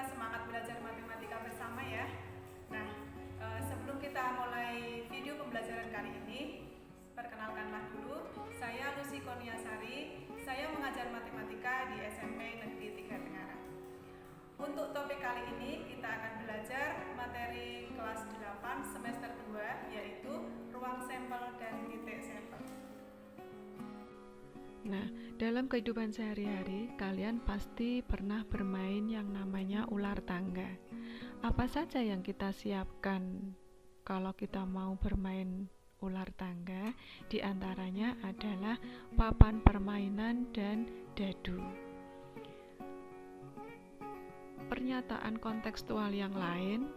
kita semangat belajar matematika bersama ya. Nah, sebelum kita mulai video pembelajaran kali ini, perkenalkanlah dulu, saya Lucy Kurniasari. Saya mengajar matematika di SMP Negeri 3 Tengaran. Untuk topik kali ini kita akan belajar materi kelas 8 semester 2, yaitu ruang sampel dan titik sampel. Nah, dalam kehidupan sehari-hari, kalian pasti pernah bermain yang namanya ular tangga. Apa saja yang kita siapkan kalau kita mau bermain ular tangga? Di antaranya adalah papan permainan dan dadu. Pernyataan kontekstual yang lain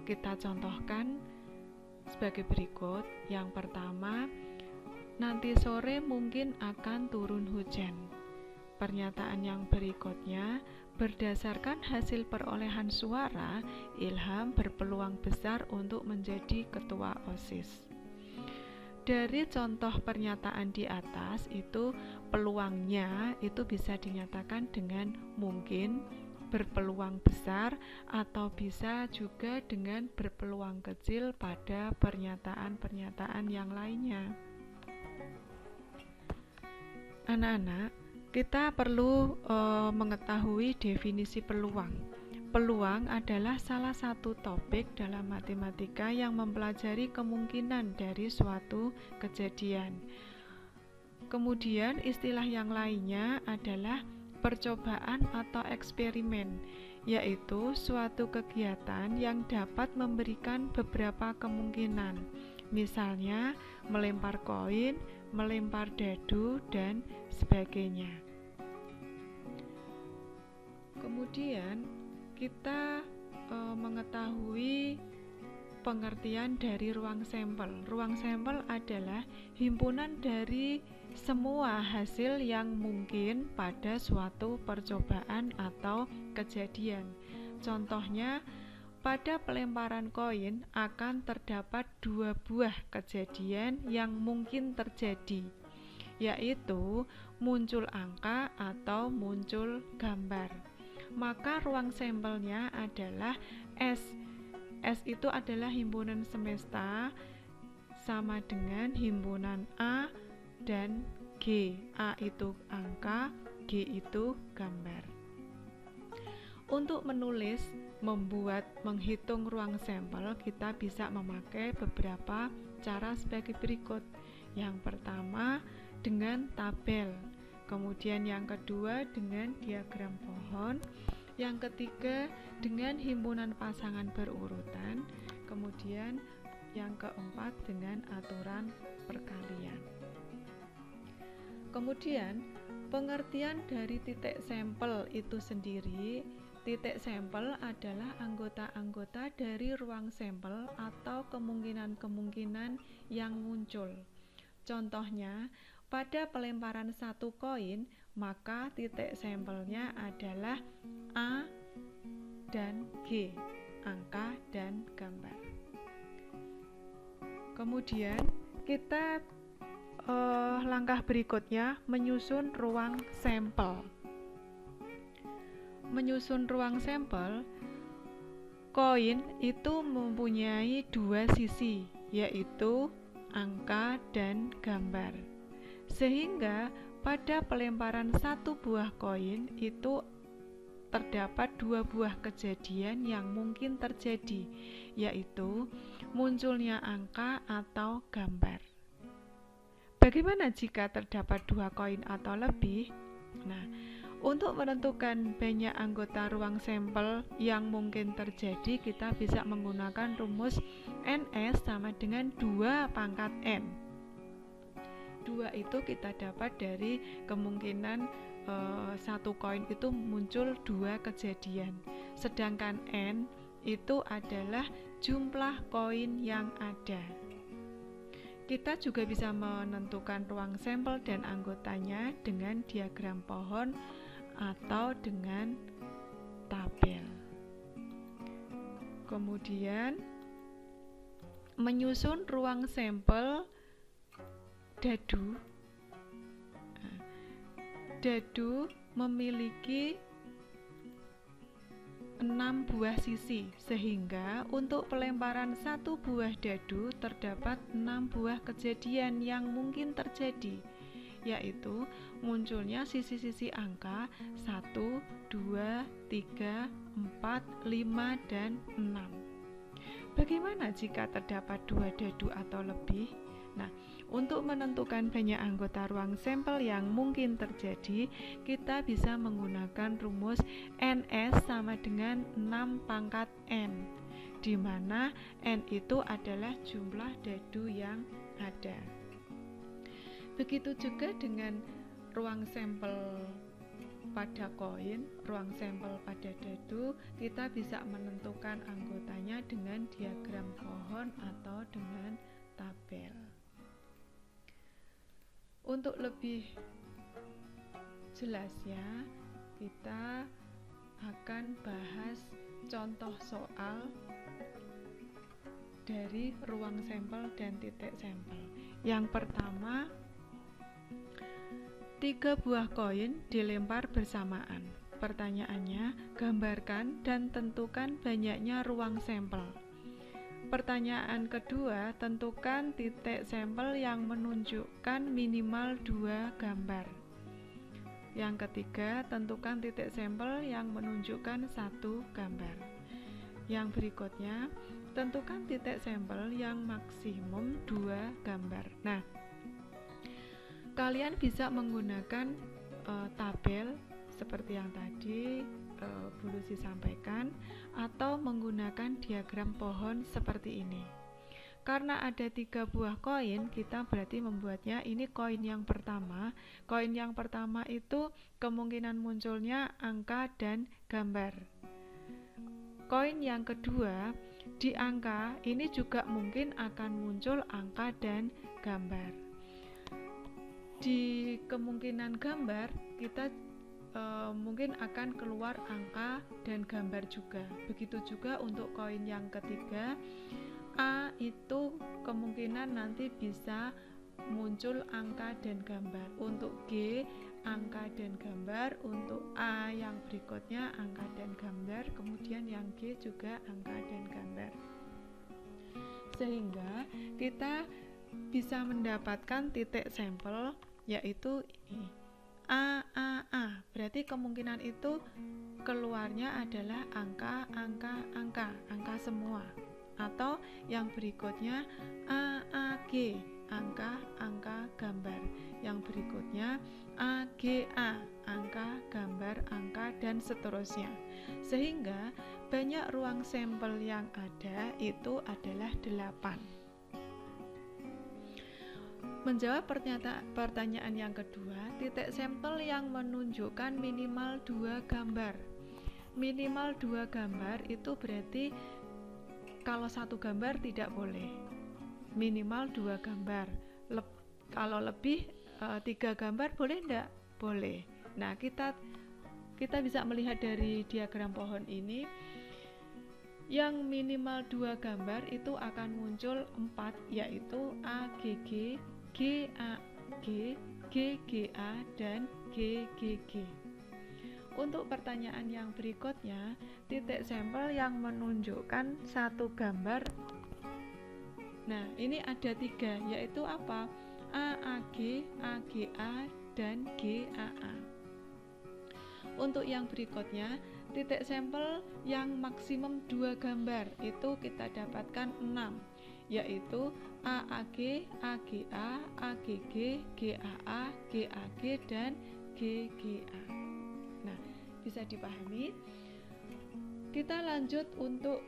kita contohkan sebagai berikut. Yang pertama, nanti sore mungkin akan turun hujan. Pernyataan yang berikutnya, berdasarkan hasil perolehan suara, Ilham berpeluang besar untuk menjadi ketua OSIS. Dari contoh pernyataan di atas itu, peluangnya itu bisa dinyatakan dengan mungkin, berpeluang besar, atau bisa juga dengan berpeluang kecil pada pernyataan-pernyataan yang lainnya. Anak-anak, kita perlu mengetahui definisi peluang. Peluang adalah salah satu topik dalam matematika yang mempelajari kemungkinan dari suatu kejadian. Kemudian istilah yang lainnya adalah percobaan atau eksperimen, yaitu suatu kegiatan yang dapat memberikan beberapa kemungkinan. Misalnya melempar koin, melempar dadu, dan sebagainya. Kemudian kita mengetahui pengertian dari ruang sampel. Ruang sampel adalah himpunan dari semua hasil yang mungkin pada suatu percobaan atau kejadian. Contohnya, pada pelemparan koin akan terdapat 2 buah kejadian yang mungkin terjadi, yaitu muncul angka atau muncul gambar. Maka ruang sampelnya adalah S. S itu adalah himpunan semesta sama dengan himpunan A dan G. A itu angka, G itu gambar. Untuk menulis, membuat, menghitung ruang sampel, kita bisa memakai beberapa cara sebagai berikut. Yang pertama dengan tabel, kemudian yang kedua dengan diagram pohon, yang ketiga dengan himpunan pasangan berurutan, kemudian yang keempat dengan aturan perkalian. Kemudian pengertian dari titik sampel itu sendiri. Titik sampel adalah anggota-anggota dari ruang sampel atau kemungkinan-kemungkinan yang muncul. Contohnya, pada pelemparan satu koin, maka titik sampelnya adalah A dan G, angka dan gambar. Kemudian kita langkah berikutnya menyusun ruang sampel. Menyusun ruang sampel, koin itu mempunyai 2 sisi, yaitu angka dan gambar. Sehingga pada pelemparan satu buah koin itu terdapat 2 buah kejadian yang mungkin terjadi, yaitu munculnya angka atau gambar. Bagaimana jika terdapat 2 koin atau lebih? Nah, untuk menentukan banyak anggota ruang sampel yang mungkin terjadi, kita bisa menggunakan rumus NS sama dengan 2 pangkat N. 2 itu kita dapat dari kemungkinan satu koin itu muncul 2 kejadian. Sedangkan N itu adalah jumlah koin yang ada. Kita juga bisa menentukan ruang sampel dan anggotanya dengan diagram pohon atau dengan tabel. Kemudian menyusun ruang sampel dadu. Dadu memiliki 6 buah sisi, sehingga untuk pelemparan satu buah dadu terdapat 6 buah kejadian yang mungkin terjadi, yaitu munculnya sisi-sisi angka 1, 2, 3, 4, 5, dan 6. Bagaimana jika terdapat 2 dadu atau lebih? Nah, untuk menentukan banyak anggota ruang sampel yang mungkin terjadi, kita bisa menggunakan rumus NS sama dengan 6 pangkat N, di mana N itu adalah jumlah dadu yang ada. Begitu juga dengan ruang sampel pada koin, ruang sampel pada dadu, kita bisa menentukan anggotanya dengan diagram pohon atau dengan tabel. Untuk lebih jelasnya, kita akan bahas contoh soal dari ruang sampel dan titik sampel. Yang pertama, 3 buah koin dilempar bersamaan. Pertanyaannya, gambarkan dan tentukan banyaknya ruang sampel. Pertanyaan kedua, tentukan titik sampel yang menunjukkan minimal 2 gambar. Yang ketiga, tentukan titik sampel yang menunjukkan 1 gambar. Yang berikutnya, tentukan titik sampel yang maksimum 2 gambar. Nah, kalian bisa menggunakan tabel seperti yang tadi Bu Lucy sampaikan, atau menggunakan diagram pohon seperti ini. Karena ada 3 buah koin, kita berarti membuatnya ini koin yang pertama. Koin yang pertama itu kemungkinan munculnya angka dan gambar. Koin yang kedua, di angka ini juga mungkin akan muncul angka dan gambar. Di kemungkinan gambar, kita mungkin akan keluar angka dan gambar juga. Begitu juga untuk koin yang ketiga, A itu kemungkinan nanti bisa muncul angka dan gambar. Untuk G, angka dan gambar. Untuk A yang berikutnya, angka dan gambar. Kemudian yang G juga angka dan gambar. Sehingga kita bisa mendapatkan titik sampel, yaitu ini, A. Berarti kemungkinan itu keluarnya adalah angka semua. Atau yang berikutnya AG, angka gambar. Yang berikutnya AGA, angka gambar, angka, dan seterusnya. Sehingga banyak ruang sampel yang ada itu adalah 8. Menjawab pertanyaan yang kedua, titik sampel yang menunjukkan minimal 2 gambar. Minimal 2 gambar itu berarti kalau 1 gambar tidak boleh. Minimal 2 gambar. Kalau lebih 3 gambar boleh enggak? Boleh. Nah, kita bisa melihat dari diagram pohon ini, yang minimal 2 gambar itu akan muncul 4, yaitu AGG, GAG, GGA, dan GGG. Untuk pertanyaan yang berikutnya, titik sampel yang menunjukkan 1 gambar. Nah, ini ada 3, yaitu apa? AAG, AGA, dan GAA. Untuk yang berikutnya, titik sampel yang maksimum 2 gambar itu kita dapatkan 6, yaitu AAG, AGA, AGG, GAA, GAG, dan GGA. Nah, bisa dipahami. Kita lanjut untuk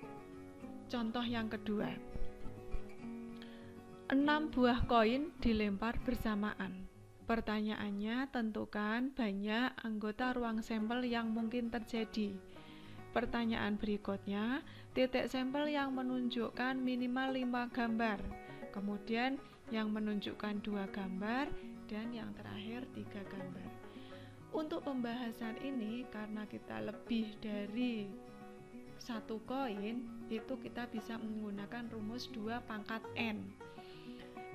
contoh yang kedua. 6 buah koin dilempar bersamaan. Pertanyaannya, tentukan banyak anggota ruang sampel yang mungkin terjadi. Pertanyaan berikutnya, titik sampel yang menunjukkan minimal 5 gambar. Kemudian yang menunjukkan 2 gambar, dan yang terakhir 3 gambar. Untuk pembahasan ini, karena kita lebih dari 1 koin, itu kita bisa menggunakan rumus 2 pangkat N.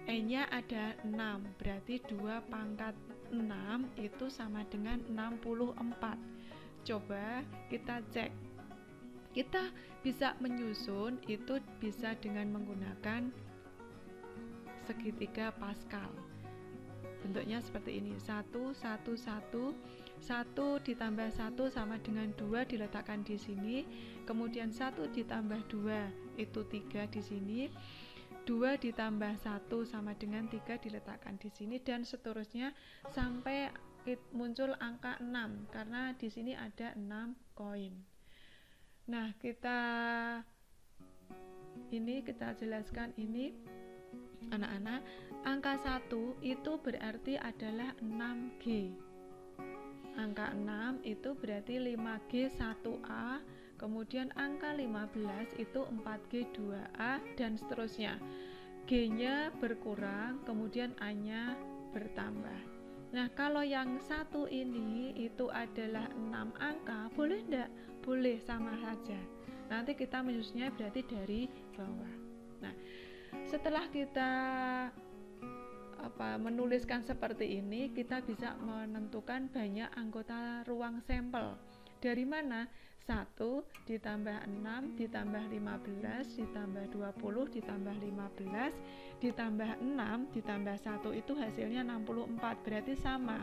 N-nya ada 6, berarti 2 pangkat 6 itu sama dengan 64. Coba kita cek Kita bisa menyusun itu bisa dengan menggunakan segitiga Pascal. Bentuknya seperti ini, 1, 1, 1, 1 ditambah 1 sama dengan 2 diletakkan di sini, kemudian 1 ditambah 2 itu 3 di sini, 2 ditambah 1 sama dengan 3 diletakkan di sini, dan seterusnya sampai muncul angka 6 karena di sini ada 6 koin. Nah, kita jelaskan ini anak-anak, angka 1 itu berarti adalah 6G. Angka 6 itu berarti 5G 1A, kemudian angka 15 itu 4G 2A, dan seterusnya. G-nya berkurang, kemudian A-nya bertambah. Nah, kalau yang satu ini itu adalah 6 angka, boleh enggak? Boleh, sama saja. Nanti kita menyusunnya berarti dari bawah. Nah, setelah kita menuliskan seperti ini, kita bisa menentukan banyak anggota ruang sampel. Dari mana? 1 ditambah 6 ditambah 15 ditambah 20 ditambah 15 ditambah 6 ditambah 1 itu hasilnya 64, berarti sama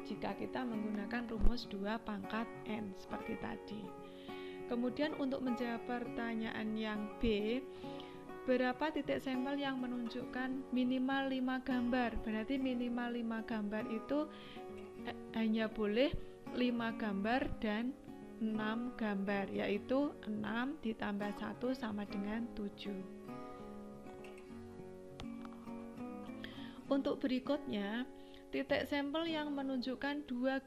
jika kita menggunakan rumus 2 pangkat N seperti tadi. Kemudian untuk menjawab pertanyaan yang B, berapa titik sampel yang menunjukkan minimal 5 gambar? Berarti minimal 5 gambar itu hanya boleh 5 gambar dan 6 gambar, yaitu 6 ditambah 1 sama dengan 7. Untuk berikutnya, titik sampel yang menunjukkan 2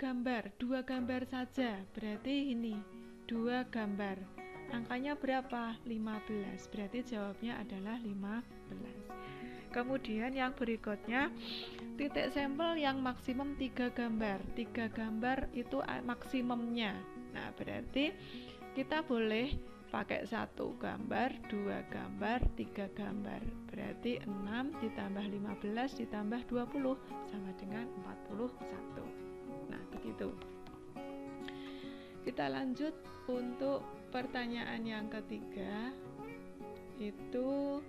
gambar saja, berarti ini 2 gambar. Angkanya berapa? 15, berarti jawabnya adalah 15. Kemudian yang berikutnya, titik sampel yang maksimum 3 gambar. 3 gambar itu maksimumnya. Nah, berarti kita boleh pakai 1 gambar, 2 gambar, 3 gambar. Berarti 6 ditambah 15 ditambah 20 sama dengan 41. Nah, begitu. Kita lanjut untuk pertanyaan yang ketiga, itu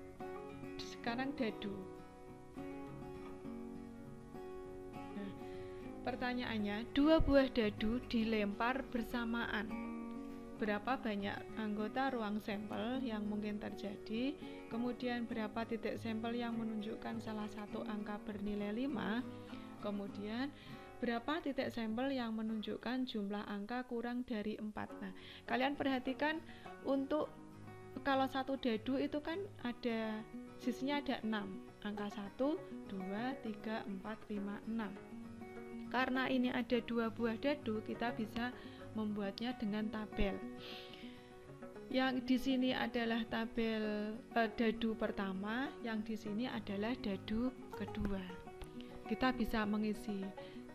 sekarang dadu. Nah, pertanyaannya, 2 buah dadu dilempar bersamaan. Berapa banyak anggota ruang sampel yang mungkin terjadi? Kemudian berapa titik sampel yang menunjukkan salah satu angka bernilai 5? Kemudian berapa titik sampel yang menunjukkan jumlah angka kurang dari 4? Nah, kalian perhatikan untuk kalau satu dadu itu kan ada sisinya ada 6, angka 1, 2, 3, 4, 5, 6. Karena ini ada 2 buah dadu, kita bisa membuatnya dengan tabel. Yang di sini adalah tabel dadu pertama, yang di sini adalah dadu kedua. Kita bisa mengisi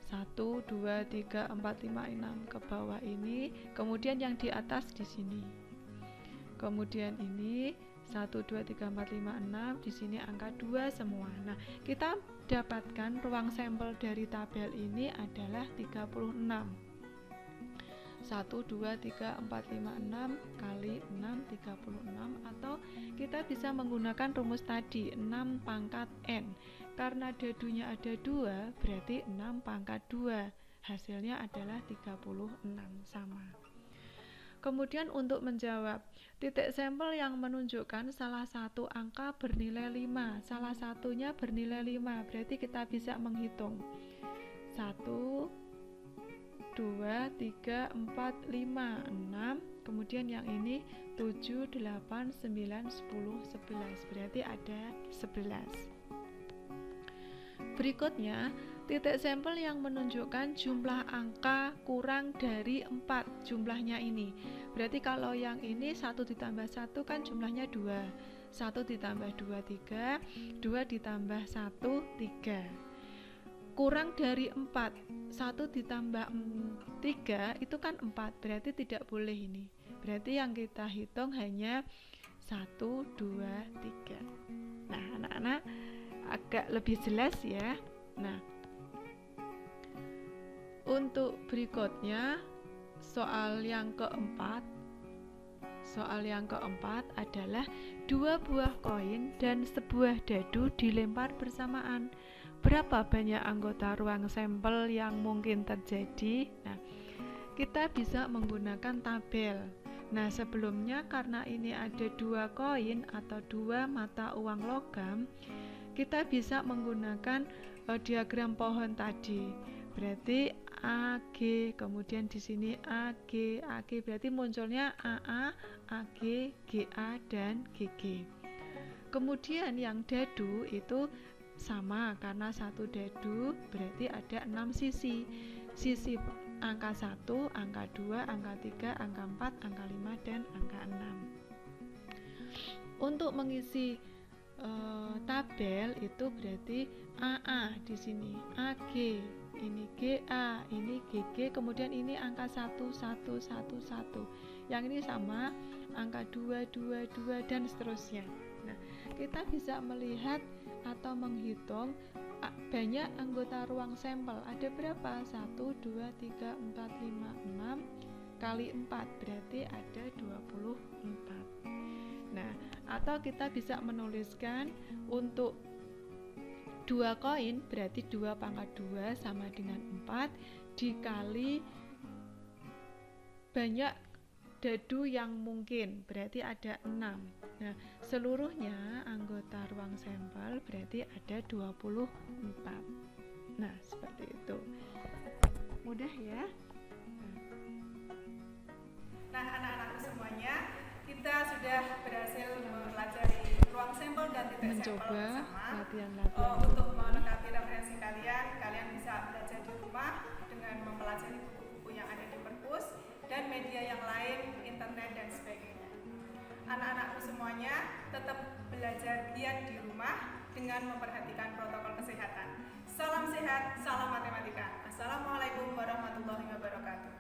1, 2, 3, 4, 5, 6 ke bawah ini, kemudian yang di atas di sini. Kemudian ini 1, 2, 3, 4, 5, 6, di sini angka 2 semua. Nah, kita dapatkan ruang sampel dari tabel ini adalah 36. 1, 2, 3, 4, 5, 6 kali 6, 36, atau kita bisa menggunakan rumus tadi, 6 pangkat N. Karena dadunya ada 2, berarti 6 pangkat 2. Hasilnya adalah 36, sama. Kemudian untuk menjawab, titik sampel yang menunjukkan salah satu angka bernilai 5, salah satunya bernilai 5, berarti kita bisa menghitung 1, 2, 3, 4, 5, 6, kemudian yang ini 7, 8, 9, 10, 11, berarti ada 11. Berikutnya, titik sampel yang menunjukkan jumlah angka kurang dari 4, jumlahnya ini. Berarti kalau yang ini 1 ditambah 1 kan jumlahnya 2. 1 ditambah 2, 3. 2 ditambah 1, 3. Kurang dari 4. 1 ditambah 3 itu kan 4. Berarti tidak boleh ini. Berarti yang kita hitung hanya 1, 2, 3. Nah, anak-anak agak lebih jelas ya. Nah, untuk berikutnya soal yang keempat, Soal yang keempat adalah 2 buah koin dan sebuah dadu dilempar bersamaan. Berapa banyak anggota ruang sampel yang mungkin terjadi? Nah, kita bisa menggunakan tabel. Nah, sebelumnya karena ini ada 2 koin atau 2 mata uang logam, kita bisa menggunakan diagram pohon tadi. Berarti AG, kemudian di sini AG, berarti munculnya AA, AG, GA, dan GG. Kemudian yang dadu itu sama, karena satu dadu berarti ada 6 sisi. Sisi angka 1, angka 2, angka 3, angka 4, angka 5, dan angka 6. Untuk mengisi tabel itu berarti AA di sini, AG, ini GA, ini GG, kemudian ini angka 1, 1, 1, 1. Yang ini sama, angka 2, 2, 2, dan seterusnya. Nah, kita bisa melihat atau menghitung banyak anggota ruang sampel. Ada berapa? 1, 2, 3, 4, 5, 6 kali 4, berarti ada 24. Nah, atau kita bisa menuliskan untuk 2 koin berarti 2 pangkat 2 sama dengan 4 dikali banyak dadu yang mungkin, berarti ada 6. Nah, seluruhnya anggota ruang sampel berarti ada 24. Nah, seperti itu. Mudah ya? Nah, anak-anakku semuanya, kita sudah berhasil mempelajari ruang sampel dan titik sampel Mencoba bersama. latihan-latihan. Untuk melengkapi referensi kalian, kalian bisa belajar di rumah dengan mempelajari buku-buku yang ada di perpus dan media yang lain, internet dan sebagainya. Anak-anakku semuanya tetap belajar giat di rumah dengan memperhatikan protokol kesehatan. Salam sehat, salam matematika. Assalamualaikum warahmatullahi wabarakatuh.